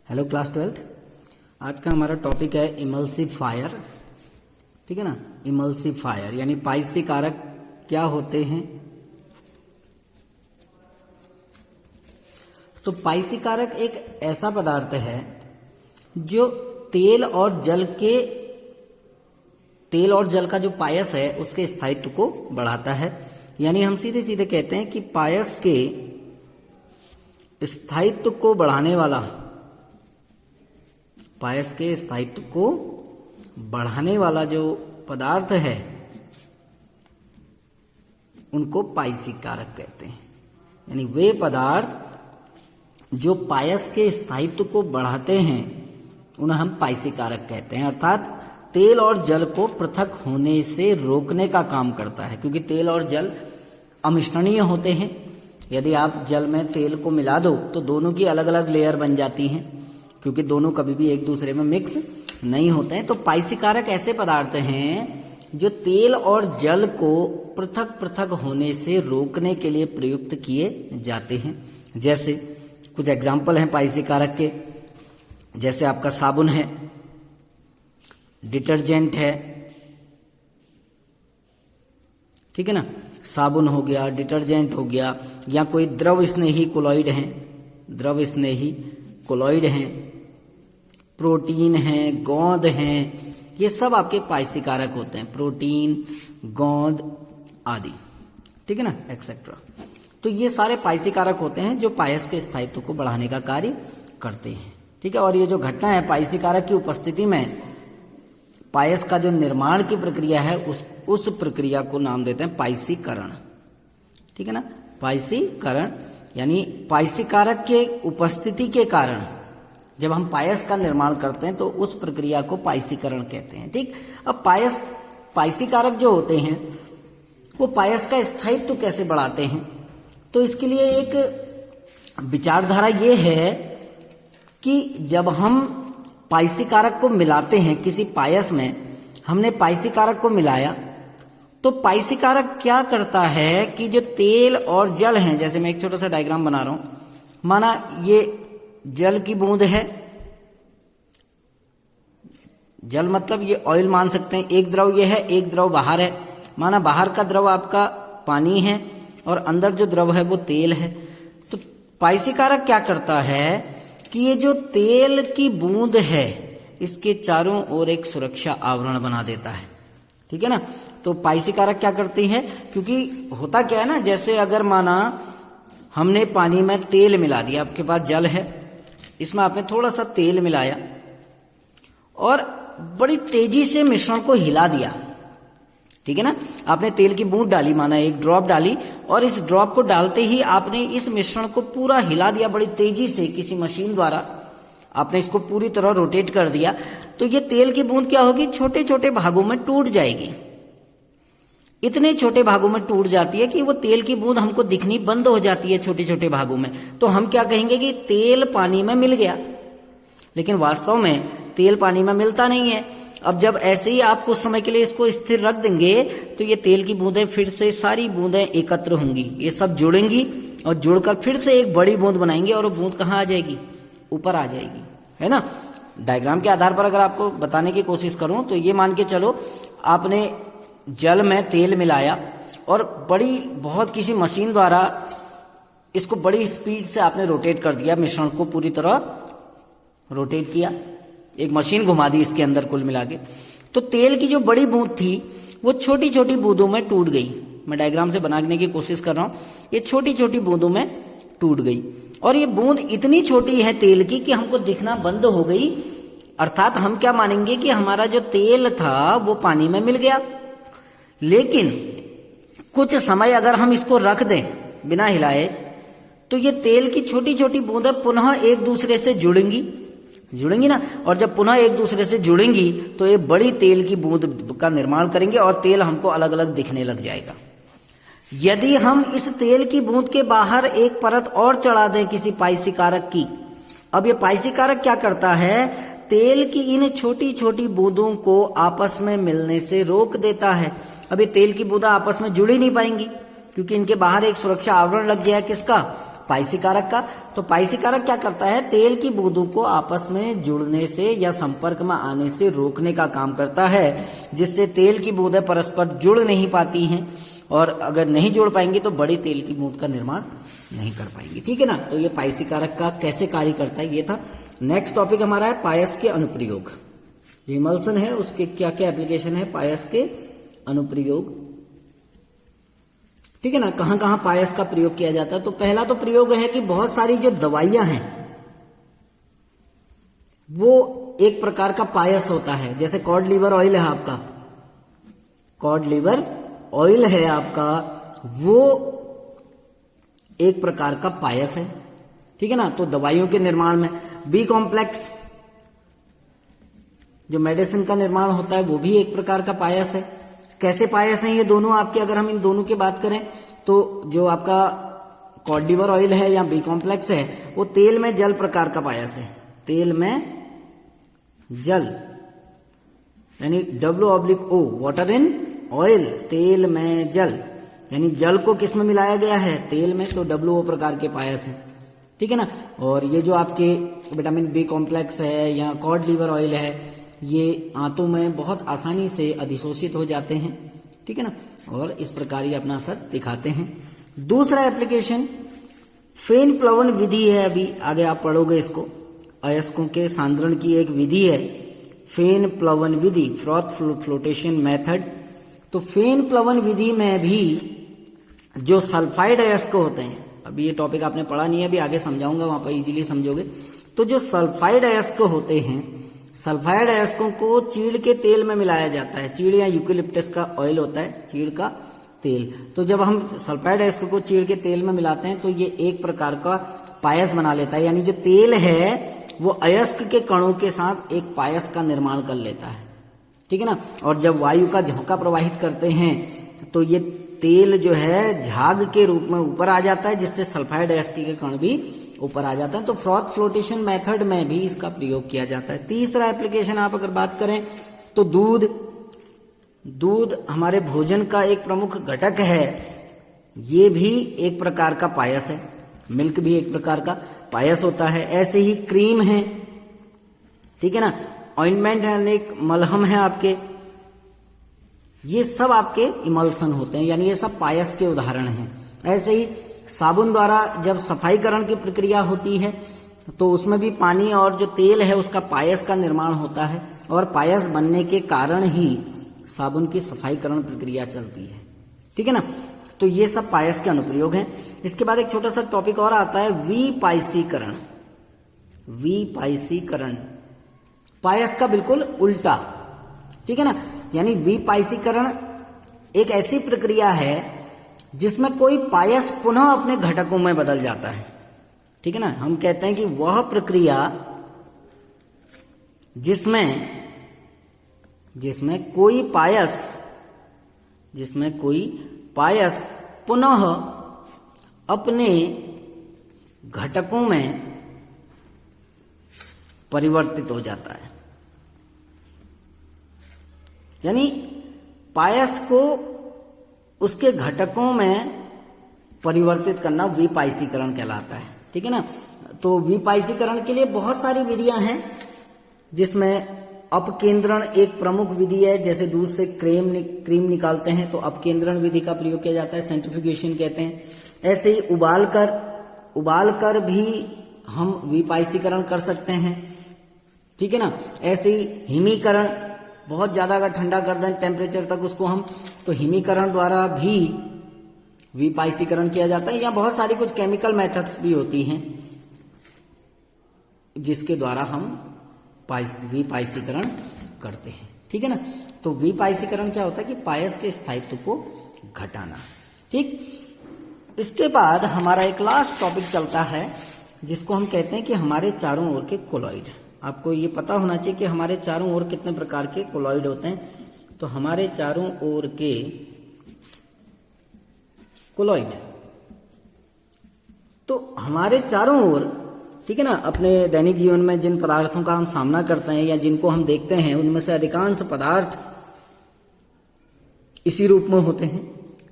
Hello class 12th। आज का हमारा टॉपिक है इमल्सिफायर। ठीक है ना। इमल्सिफायर यानी पाइसी कारक क्या होते हैं। तो पाइसी कारक एक ऐसा पदार्थ है जो तेल और जल का जो पायस है उसके स्थायित्व को बढ़ाता है। यानी हम सीधे सीधे कहते हैं कि पायस के स्थायित्व को बढ़ाने वाला, पायस के स्थायित्व को बढ़ाने वाला जो पदार्थ है उनको पाइसी कारक कहते हैं। यानी वे पदार्थ जो पायस के स्थायित्व को बढ़ाते हैं उन्हें हम पाइसी कारक कहते हैं। अर्थात तेल और जल को पृथक होने से रोकने का काम करता है, क्योंकि तेल और जल अमिश्रणीय होते हैं। यदि आप जल में तेल को मिला दो तो दोनों की अलग अलग लेयर बन जाती हैं, क्योंकि दोनों कभी भी एक दूसरे में मिक्स नहीं होते हैं। तो पाइसी कारक ऐसे पदार्थ हैं जो तेल और जल को पृथक पृथक होने से रोकने के लिए प्रयुक्त किए जाते हैं। जैसे कुछ एग्जाम्पल हैं पाइसी कारक के, जैसे आपका साबुन है, डिटर्जेंट है, ठीक है ना। साबुन हो गया, डिटर्जेंट हो गया, या कोई द्रव स्नेही कोलॉइड हैं, प्रोटीन है, गोंद हैं, ये सब आपके पाइसी कारक होते हैं। प्रोटीन, गोंद आदि, ठीक है ना, एक्सेट्रा। तो ये सारे पाइसी कारक होते हैं जो पायस के स्थायित्व को बढ़ाने का कार्य करते हैं। ठीक है। और ये जो घटना है पाइसी कारक की उपस्थिति में पायस का जो निर्माण की प्रक्रिया है उस प्रक्रिया को नाम देते हैं पाइसीकरण। ठीक है ना। पाइसीकरण यानी पाइसी कारक के उपस्थिति के कारण जब हम पायस का निर्माण करते हैं तो उस प्रक्रिया को पाइसीकरण कहते हैं। ठीक। अब पाइसी कारक जो होते हैं वो पायस का स्थायित्व कैसे बढ़ाते हैं, तो इसके लिए एक विचारधारा ये है कि जब हम पाइसी कारक को मिलाते हैं किसी पायस में, हमने पाइसी कारक को मिलाया तो पाइसी कारक क्या करता है कि जो तेल और जल हैं, जैसे मैं एक छोटा सा डायग्राम बना रहा हूं, माना ये जल की बूंद है, जल मतलब ये ऑयल मान सकते हैं, एक द्रव ये है, एक द्रव बाहर है। माना बाहर का द्रव आपका पानी है और अंदर जो द्रव है वो तेल है। तो पाइसी कारक क्या करता है कि ये जो तेल की बूंद है इसके चारों ओर एक सुरक्षा आवरण बना देता है। ठीक है ना। तो पाइसी कारक क्या करती है, क्योंकि होता क्या है ना, जैसे अगर माना हमने पानी में तेल मिला दिया, आपके पास जल है, इसमें आपने थोड़ा सा तेल मिलाया और बड़ी तेजी से मिश्रण को हिला दिया। ठीक है ना। आपने तेल की बूंद डाली, माना एक ड्रॉप डाली, और इस ड्रॉप को डालते ही आपने इस मिश्रण को पूरा हिला दिया बड़ी तेजी से, किसी मशीन द्वारा आपने इसको पूरी तरह रोटेट कर दिया। तो ये तेल की बूंद क्या होगी, छोटे छोटे भागों में टूट जाएगी। इतने छोटे भागों में टूट जाती है कि वो तेल की बूंद हमको दिखनी बंद हो जाती है छोटे छोटे भागों में। तो हम क्या कहेंगे कि तेल पानी में मिल गया, लेकिन वास्तव में तेल पानी में मिलता नहीं है। अब जब ऐसे ही आप कुछ समय के लिए इसको स्थिर रख देंगे तो ये तेल की बूंदें फिर से सारी बूंदें एकत्र होंगी, ये सब जुड़ेंगी और जुड़कर फिर से एक बड़ी बूंद बनाएंगी, और वो बूंद कहाँ आ जाएगी, ऊपर आ जाएगी, है ना। डायग्राम के आधार पर अगर आपको बताने की कोशिश करूं तो ये मान के चलो आपने जल में तेल मिलाया और बहुत किसी मशीन द्वारा इसको बड़ी स्पीड से आपने रोटेट कर दिया, मिश्रण को पूरी तरह रोटेट किया, एक मशीन घुमा दी इसके अंदर कुल मिला के। तो तेल की जो बड़ी बूंद थी वो छोटी छोटी बूंदों में टूट गई। मैं डायग्राम से बनाने की कोशिश कर रहा हूं, ये छोटी छोटी बूंदों में टूट गई, और ये बूंद इतनी छोटी है तेल की कि हमको दिखना बंद हो गई। अर्थात हम क्या मानेंगे कि हमारा जो तेल था वो पानी में मिल गया। लेकिन कुछ समय अगर हम इसको रख दें बिना हिलाए तो ये तेल की छोटी छोटी बूंदें पुनः एक दूसरे से जुड़ेंगी ना, और जब पुनः एक दूसरे से जुड़ेंगी तो ये बड़ी तेल की बूंद का निर्माण करेंगे और तेल हमको अलग अलग दिखने लग जाएगा। यदि हम इस तेल की बूंद के बाहर एक परत और चढ़ा दें किसी पाइसी कारक की, अब ये पाइसी कारक क्या करता है, तेल की इन छोटी छोटी बूंदों को आपस में मिलने से रोक देता है। अब ये तेल की बूंदा आपस में जुड़ ही नहीं पाएंगी, क्योंकि इनके बाहर एक सुरक्षा आवरण लग गया है, किसका, पाइसी कारक का। तो पाइसी कारक क्या करता है, तेल की बूंदों को आपस में जुड़ने से या संपर्क में आने से रोकने का काम करता है, जिससे तेल की बूंदें परस्पर जुड़ नहीं पाती हैं, और अगर नहीं जुड़ पाएंगी तो बड़ी तेल की बूंद का निर्माण नहीं कर पाएंगी। ठीक है ना, तो ये पाइसी कारक का कैसे कार्य करता है ये था। नेक्स्ट टॉपिक हमारा है पायस के अनुप्रयोग। इमल्सन है उसके क्या क्या एप्लीकेशन है, पायस के अनुप्रयोग। ठीक है ना, कहां कहां पायस का प्रयोग किया जाता है। तो पहला तो प्रयोग है कि बहुत सारी जो दवाइयां हैं वो एक प्रकार का पायस होता है। जैसे कॉड लीवर ऑयल है आपका, कॉड लीवर ऑयल है आपका, वो एक प्रकार का पायस है। ठीक है ना, तो दवाइयों के निर्माण में बी कॉम्प्लेक्स जो मेडिसिन का निर्माण होता है वो भी एक प्रकार का पायस है। कैसे पायस हैं ये दोनों आपके, अगर हम इन दोनों की बात करें तो जो आपका कॉड लीवर ऑयल है या बी कॉम्प्लेक्स है वो तेल में जल प्रकार का पायस है। तेल में जल यानी W/O वाटर इन ऑयल, तेल में जल यानी जल को किस में मिलाया गया है, तेल में, तो WO प्रकार के पायस है। ठीक है ना, और ये जो आपके विटामिन बी कॉम्प्लेक्स है या कॉड लीवर ऑयल है ये आंतों में बहुत आसानी से अधिशोषित हो जाते हैं। ठीक है ना, और इस प्रकार ये अपना असर दिखाते हैं। दूसरा एप्लीकेशन फेन प्लवन विधि है, अभी आगे आप पढ़ोगे इसको। अयस्कों के सांद्रण की एक विधि है फेन प्लवन विधि, फ्रॉथ फ्लोटेशन मेथड। तो फेन प्लवन विधि में भी जो सल्फाइड अयस्क होते हैं, अभी ये टॉपिक आपने पढ़ा नहीं है, अभी आगे समझाऊंगा, वहां पर इजीली समझोगे। तो जो सल्फाइड अयस्क होते हैं, सल्फाइड अयस्कों को चीड़ के तेल में मिलाया जाता है। चीड़ या यूकेलिप्टस का ऑयल होता है, चीड़ का तेल। तो जब हम सल्फाइड अयस्क को चीड़ के तेल में मिलाते हैं तो ये एक प्रकार का पायस बना लेता है, यानी जो तेल है वो अयस्क के कणों के साथ एक पायस का निर्माण कर लेता है। ठीक है ना, और जब वायु का झोंका प्रवाहित करते हैं तो ये तेल जो है झाग के रूप में ऊपर आ जाता है, जिससे सल्फाइड अयस्क के कण भी ऊपर आ जाता है। तो फ्रॉथ फ्लोटेशन मेथड में भी इसका प्रयोग किया जाता है। तीसरा एप्लीकेशन आप अगर बात करें तो दूध, दूध हमारे भोजन का एक प्रमुख घटक है, ये भी एक प्रकार का पायस है। मिल्क भी एक प्रकार का पायस होता है। ऐसे ही क्रीम है, ठीक है ना, ऑइंटमेंट है, अनेक मलहम है आपके, ये सब आपके इमल्सन होते हैं, यानी ये सब पायस के उदाहरण हैं। ऐसे ही साबुन द्वारा जब सफाईकरण की प्रक्रिया होती है तो उसमें भी पानी और जो तेल है उसका पायस का निर्माण होता है, और पायस बनने के कारण ही साबुन की सफाईकरण प्रक्रिया चलती है। ठीक है ना, तो ये सब पायस के अनुप्रयोग हैं। इसके बाद एक छोटा सा टॉपिक और आता है विपायसीकरण। विपायसीकरण पायस का बिल्कुल उल्टा। ठीक है ना, यानी विपायसीकरण एक ऐसी प्रक्रिया है जिसमें कोई पायस पुनः अपने घटकों में बदल जाता है। ठीक है ना, हम कहते हैं कि वह प्रक्रिया जिसमें कोई पायस पुनः अपने घटकों में परिवर्तित हो जाता है। यानी पायस को उसके घटकों में परिवर्तित करना विपायसीकरण कहलाता है। ठीक है ना, तो विपायसीकरण के लिए बहुत सारी विधियां हैं, जिसमें अपकेंद्रण एक प्रमुख विधि है। जैसे दूध से क्रीम निकालते हैं तो अपकेंद्रण विधि का प्रयोग किया जाता है, सेंट्रिफ्यूगेशन कहते हैं। ऐसे ही उबाल कर भी हम विपायसीकरण कर सकते हैं। ठीक है ना, ऐसे ही हिमीकरण, बहुत ज्यादा अगर ठंडा कर दें टेम्परेचर तक उसको हम, तो हिमीकरण द्वारा भी विपायसीकरण किया जाता है। या बहुत सारी कुछ केमिकल मेथड्स भी होती हैं जिसके द्वारा हम विपायसीकरण करते हैं। ठीक है ना, तो विपायसीकरण क्या होता है कि पायस के स्थायित्व को घटाना। ठीक, इसके बाद हमारा एक लास्ट टॉपिक चलता है जिसको हम कहते हैं कि हमारे चारों ओर के कोलॉइड। आपको ये पता होना चाहिए कि हमारे चारों ओर कितने प्रकार के कोलॉइड होते हैं। तो हमारे चारों ओर के कोलॉइड, तो हमारे चारों ओर, ठीक है ना, अपने दैनिक जीवन में जिन पदार्थों का हम सामना करते हैं या जिनको हम देखते हैं उनमें से अधिकांश पदार्थ इसी रूप में होते हैं।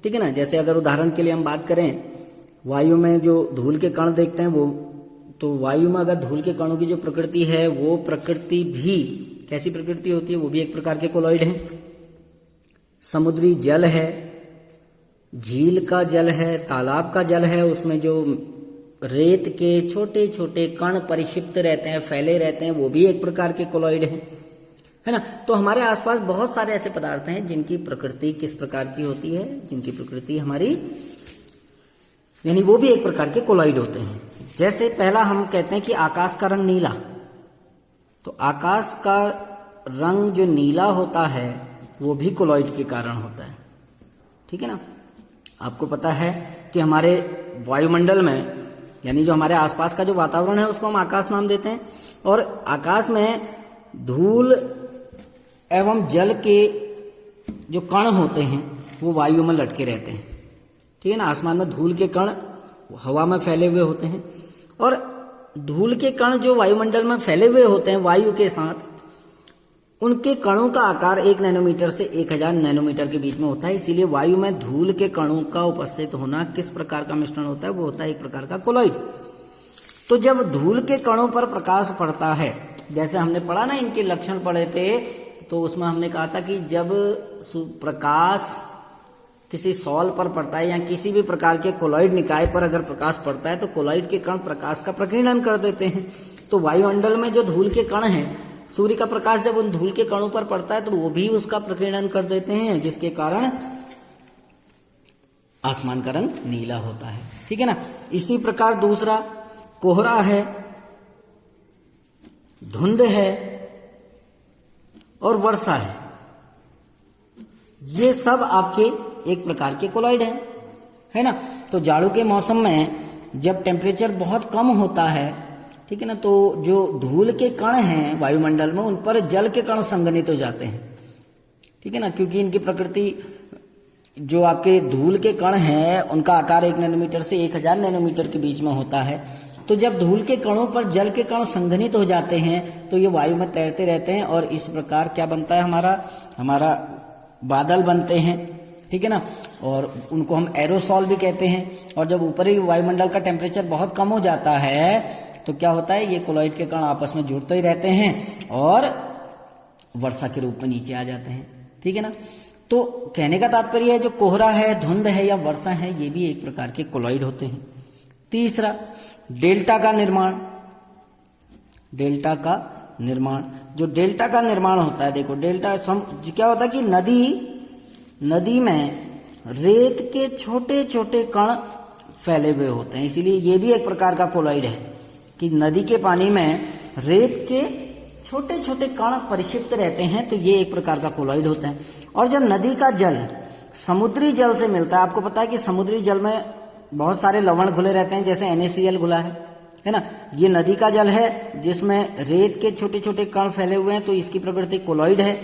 ठीक है ना, जैसे अगर उदाहरण के लिए हम बात करें, वायु में जो धूल के कण देखते हैं वो तो वायु में अगर धूल के कणों की जो प्रकृति है वो प्रकृति भी कैसी प्रकृति होती है, वो भी एक प्रकार के कोलॉइड है। समुद्री जल है, झील का जल है, तालाब का जल है, उसमें जो रेत के छोटे छोटे कण परिक्षिप्त रहते हैं, फैले रहते हैं, वो भी एक प्रकार के कोलॉइड हैं, है ना। तो हमारे आसपास बहुत सारे ऐसे पदार्थ हैं जिनकी प्रकृति किस प्रकार की होती है, जिनकी प्रकृति हमारी यानी वो भी एक प्रकार के कोलॉइड होते हैं। जैसे पहला हम कहते हैं कि आकाश का रंग नीला, तो आकाश का रंग जो नीला होता है वो भी कोलॉइड के कारण होता है, ठीक है ना। आपको पता है कि हमारे वायुमंडल में यानी जो हमारे आसपास का जो वातावरण है उसको हम आकाश नाम देते हैं, और आकाश में धूल एवं जल के जो कण होते हैं वो वायु में लटके रहते हैं, ठीक है ना। आसमान में धूल के कण हवा में फैले हुए होते हैं, और धूल के कण जो वायुमंडल में फैले हुए होते हैं वायु के साथ, उनके कणों का आकार 1 नैनोमीटर से 1000 नैनोमीटर के बीच में होता है। इसीलिए वायु में धूल के कणों का उपस्थित होना किस प्रकार का मिश्रण होता है, वो होता है एक प्रकार का कोलॉइड। तो जब धूल के कणों पर प्रकाश पड़ता है, जैसे हमने पढ़ा ना, इनके लक्षण पढ़े थे, तो उसमें हमने कहा था कि जब प्रकाश किसी सॉल पर पड़ता है या किसी भी प्रकार के कोलॉइड निकाय पर अगर प्रकाश पड़ता है तो कोलॉइड के कण प्रकाश का प्रकीर्णन कर देते हैं। तो वायुमंडल में जो धूल के कण हैं, सूर्य का प्रकाश जब उन धूल के कणों पर पड़ता है तो वो भी उसका प्रकीर्णन कर देते हैं, जिसके कारण आसमान का रंग नीला होता है, ठीक है ना। इसी प्रकार दूसरा कोहरा है, धुंध है और वर्षा ये सब आपके एक प्रकार के कोलॉइड हैं, है ना। तो जाड़ों के मौसम में जब टेम्परेचर बहुत कम होता है, ठीक है ना, तो जो धूल के कण हैं वायुमंडल में उन पर जल के कण संघनित हो जाते हैं, ठीक है ना, क्योंकि इनकी प्रकृति जो आपके धूल के कण हैं उनका आकार 1 नैनोमीटर से 1000 नैनोमीटर के बीच में होता है। तो जब धूल के कणों पर जल के कण संघनित हो जाते हैं तो ये वायु में तैरते रहते हैं, और इस प्रकार क्या बनता है, हमारा बादल बनते हैं, ठीक है ना। और उनको हम एरोसॉल भी कहते हैं। और जब ऊपरी वायुमंडल का टेम्परेचर बहुत कम हो जाता है तो क्या होता है, ये कोलॉइड के कण आपस में जुड़ते ही रहते हैं और वर्षा के रूप में नीचे आ जाते हैं, ठीक है ना। तो कहने का तात्पर्य है जो कोहरा है, धुंध है या वर्षा है, ये भी एक प्रकार के कोलॉइड होते हैं। तीसरा, डेल्टा का निर्माण। डेल्टा का निर्माण, जो डेल्टा का निर्माण होता है, देखो डेल्टा क्या होता है कि नदी में रेत के छोटे छोटे कण फैले हुए होते हैं, इसीलिए ये भी एक प्रकार का कोलॉइड है कि नदी के पानी में रेत के छोटे छोटे कण परिक्षिप्त रहते हैं, तो ये एक प्रकार का कोलॉइड होता है। और जब नदी का जल समुद्री जल से मिलता है, आपको पता है कि समुद्री जल में बहुत सारे लवण घुले रहते हैं, जैसे NaCl घुला है ना। ये नदी का जल है जिसमें रेत के छोटे छोटे कण फैले हुए हैं, तो इसकी प्रकृति कोलॉइड है।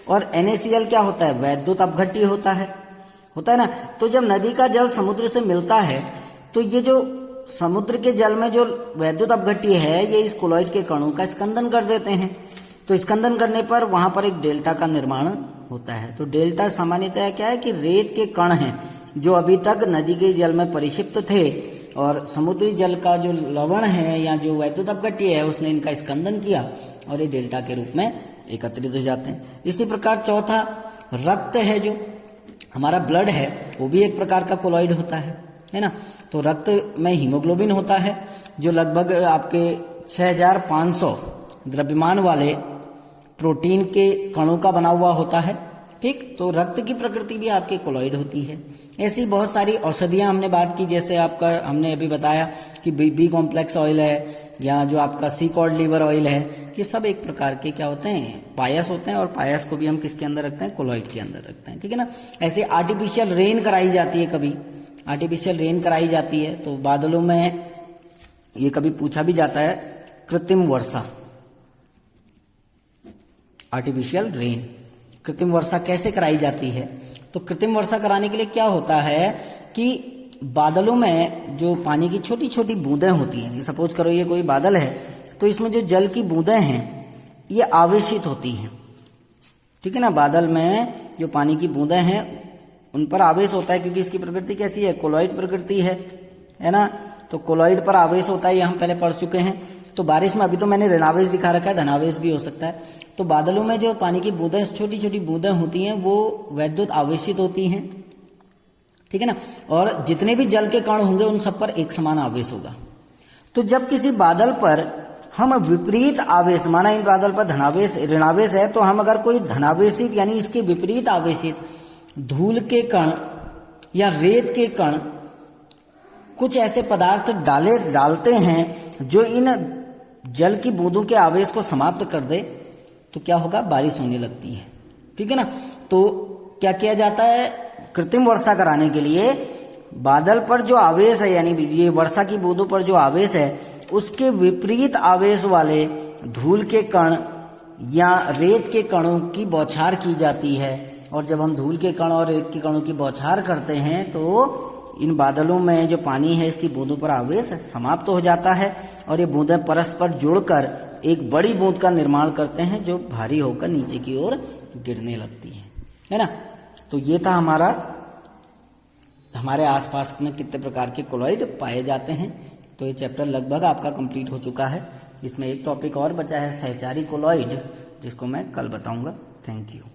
और NaCl क्या होता है, वैद्युत अपघट्य होता है ना। तो जब नदी का जल समुद्र से मिलता है तो ये जो समुद्र के जल में जो वैद्युत अपघट्य है ये इस कोलॉइड के कणों का स्कंदन कर देते हैं। तो स्कंदन करने पर वहां पर एक डेल्टा का निर्माण होता है। तो डेल्टा सामान्यतः क्या है कि रेत के कण हैं जो अभी तक नदी के जल में परिक्षिप्त थे, और समुद्री जल का जो लवण है या जो वैद्युत अपघट्य है उसने इनका स्कंदन किया और ये डेल्टा के रूप में एकत्रित हो जाते हैं। इसी प्रकार चौथा, रक्त है, जो हमारा ब्लड है वो भी एक प्रकार का कोलॉइड होता है ना। तो रक्त में हीमोग्लोबिन होता है जो लगभग आपके 6500 द्रव्यमान वाले प्रोटीन के कणों का बना हुआ होता है, ठीक। तो रक्त की प्रकृति भी आपके कोलॉइड होती है। ऐसी बहुत सारी औषधियां हमने बात की, जैसे आपका हमने अभी बताया कि बी कॉम्प्लेक्स ऑयल है या जो आपका सी कॉर्ड लीवर ऑयल है, ये सब एक प्रकार के क्या होते हैं, पायस होते हैं। और पायस को भी हम किसके अंदर रखते हैं, कोलॉइड के अंदर रखते हैं, ठीक है ना। ऐसे आर्टिफिशियल रेन कराई जाती है, कभी आर्टिफिशियल रेन कराई जाती है, तो बादलों में ये कभी पूछा भी जाता है कृत्रिम वर्षा, आर्टिफिशियल रेन। कृत्रिम वर्षा कैसे कराई जाती है, तो कृत्रिम वर्षा कराने के लिए क्या होता है कि बादलों में जो पानी की छोटी छोटी बूंदें होती हैं, सपोज करो ये कोई बादल है तो इसमें जो जल की बूंदें हैं ये आवेशित होती हैं, ठीक है ना। बादल में जो पानी की बूंदें हैं उन पर आवेश होता है, क्योंकि इसकी प्रकृति कैसी है, कोलॉइड प्रकृति है ना। तो कोलॉइड पर आवेश होता है, ये हम पहले पढ़ चुके हैं। तो बारिश में अभी तो मैंने ऋणावेश दिखा रखा है, धनावेश भी हो सकता है। तो बादलों में जो पानी की बूंदें, छोटी छोटी बूंदें होती हैं, वो वैद्युत आवेशित होती हैं, ठीक है ना। और जितने भी जल के कण होंगे उन सब पर एक समान आवेश होगा। तो जब किसी बादल पर हम विपरीत आवेश, माना इन बादल पर धनावेश ऋणावेश है, तो हम अगर कोई धनावेशित यानी इसके विपरीत आवेशित धूल के कण या रेत के कण कुछ ऐसे पदार्थ डालते हैं जो इन जल की बूंदों के आवेश को समाप्त कर दे, तो क्या होगा, बारिश होने लगती है, ठीक है ना। तो क्या किया जाता है, कृत्रिम वर्षा कराने के लिए बादल पर जो आवेश है, यानी ये वर्षा की बूंदों पर जो आवेश है, उसके विपरीत आवेश वाले धूल के कण या रेत के कणों की बौछार की जाती है। और जब हम धूल के कण और रेत के कणों की बौछार करते हैं तो इन बादलों में जो पानी है इसकी बूंदों पर आवेश समाप्त हो जाता है और ये बूंदें परस्पर जुड़कर एक बड़ी बूंद का निर्माण करते हैं जो भारी होकर नीचे की ओर गिरने लगती है ना। तो ये था हमारे आसपास में कितने प्रकार के कोलॉइड पाए जाते हैं। तो ये चैप्टर लगभग आपका कंप्लीट हो चुका है। इसमें एक टॉपिक और बचा है, सहचारी कोलॉइड, जिसको मैं कल बताऊंगा। Thank you.